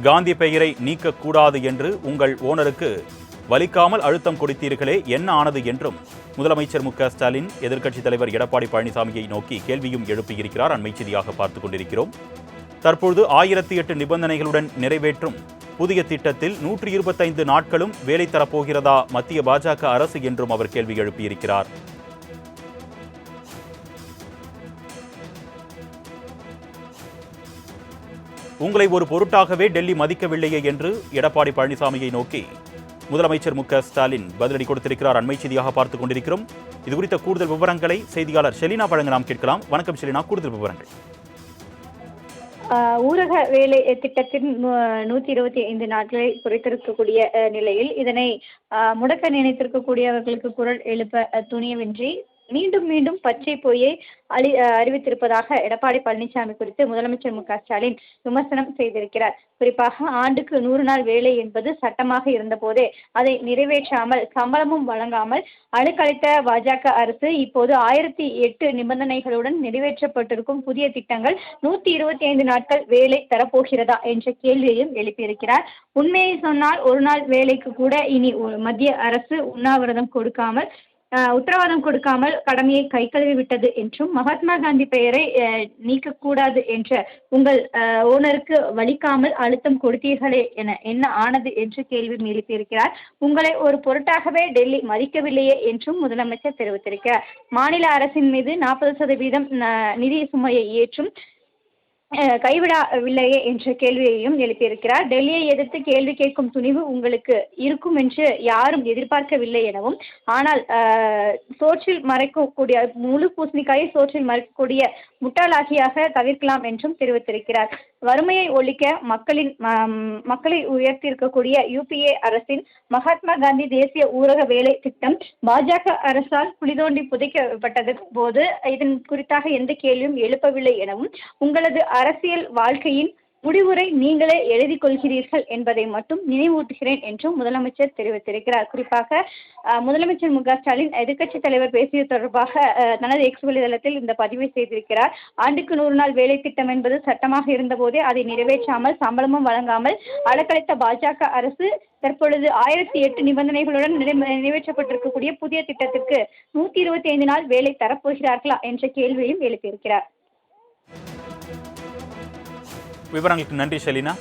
காந்தி பெயரை நீக்கக்கூடாது என்று உங்கள் ஓனருக்கு வலிக்காமல் அழுத்தம் கொடுத்தீர்களே, என்ன ஆனது என்றும் முதலமைச்சர் மு.க.ஸ்டாலின் எதிர்க்கட்சித் தலைவர் எடப்பாடி பழனிசாமியை நோக்கி கேள்வியும் எழுப்பியிருக்கிறார். அண்மை செய்தியாக பார்த்துக் கொண்டிருக்கிறோம். தற்பொழுது 1008 நிபந்தனைகளுடன் நிறைவேற்றும் புதிய திட்டத்தில் 125 நாட்களும் வேலை தரப்போகிறதா மத்திய பாஜக அரசு என்றும் அவர் கேள்வி எழுப்பியிருக்கிறார். உங்களை ஒரு பொருட்டாகவே டெல்லி மதிக்கவில்லையே என்று எடப்பாடி பழனிசாமியை நோக்கி முதலமைச்சர் மு.க.ஸ்டாலின் பதிலடி கொடுத்திருக்கிறார். அண்மை செய்தியாக பார்த்துக் கொண்டிருக்கிறோம். இது குறித்த கூடுதல் விவரங்களை செய்தியாளர் ஷெலினா வழங்க நாம் கேட்கலாம். வணக்கம் ஷெலினா, கூடுதல் விவரங்கள். ஊரக வேலை திட்டத்தின் 125 நாட்களை குறைத்திருக்கக்கூடிய நிலையில் இதனை முடக்க நினைத்திருக்கக்கூடியவர்களுக்கு குரல் எழுப்ப துணியவின்றி மீண்டும் மீண்டும் பச்சை பொய்யை அறிவித்திருப்பதாக எடப்பாடி பழனிசாமி குறித்து முதலமைச்சர் மு.க.ஸ்டாலின் விமர்சனம் செய்திருக்கிறார். குறிப்பாக ஆண்டுக்கு 100 நாள் வேலை என்பது சட்டமாக இருந்தபோதே அதை நிறைவேற்றாமல் சம்பளமும் வழங்காமல் அணுக்கழித்த பாஜக அரசு இப்போது 1008 நிபந்தனைகளுடன் நிறைவேற்றப்பட்டிருக்கும் புதிய திட்டங்கள் 125 நாட்கள் வேலை தரப்போகிறதா என்ற கேள்வியையும் எழுப்பியிருக்கிறார். உண்மையை சொன்னால் ஒரு நாள் வேலைக்கு கூட இனி மத்திய அரசு உத்தரவாதம் கொடுக்காமல் கடமையை கை கழுவி விட்டது என்றும் மகாத்மா காந்தி பெயரை நீக்கக்கூடாது என்ற உங்கள் ஓனருக்கு வலிக்காமல் அழுத்தம் கொடுத்தீர்களே என என்ன ஆனது என்று கேள்வி எழுப்பியிருக்கிறார். உங்களை ஒரு பொருட்டாகவே டெல்லி மதிக்கவில்லையே என்றும் முதலமைச்சர் தெரிவித்திருக்கிறார். மாநில அரசின் மீது 40% நிதி சுமையை ஏற்றும் கைவிடவில்லையே என்ற கேள்வியையும் எழுப்பியிருக்கிறார். டெல்லியை எதிர்த்து கேள்வி கேட்கும் துணிவு உங்களுக்கு இருக்கும் என்று யாரும் எதிர்பார்க்கவில்லை எனவும், ஆனால் சோற்றில் மறைக்கக்கூடிய முழு பூசணிக்காயை சோற்றில் மறைக்கக்கூடிய முட்டாளாகியாக தவிர்க்கலாம் என்றும் தெரிவித்திருக்கிறார். வறுமையை ஒழிக்க மக்களை உயர்த்தியிருக்கக்கூடிய UPA அரசின் மகாத்மா காந்தி தேசிய ஊரக வேலை திட்டம் பாஜக அரசால் குளிதோண்டி புதைக்கப்பட்டது போது இதன் குறித்தாக எந்த கேள்வியும் எழுப்பவில்லை எனவும், உங்களது அரசியல் வாழ்க்கையின் முடிவுரை நீங்களே எழுதி கொள்கிறீர்கள் என்பதை மட்டும் நினைவூட்டுகிறேன் என்றும் முதலமைச்சர் தெரிவித்திருக்கிறார். குறிப்பாக முதலமைச்சர் மு.க.ஸ்டாலின் எதிர்க்கட்சித் தலைவர் பேசியது தொடர்பாக தனது எக்ஸ் வலைதளத்தில் இந்த பதிவை செய்திருக்கிறார். ஆண்டுக்கு 100 நாள் வேலை திட்டம் என்பது சட்டமாக இருந்தபோதே அதை நிறைவேற்றாமல் சம்பளமும் வழங்காமல் அலக்கழித்த பாஜக அரசு தற்பொழுது 1008 நிபந்தனைகளுடன் நிறைவேற்றப்பட்டிருக்கக்கூடிய புதிய திட்டத்திற்கு 125 நாள் வேலை தரப்போகிறார்களா என்ற கேள்வியையும் எழுப்பியிருக்கிறார். விவரங்களுக்கு நன்றி ஷெலினா.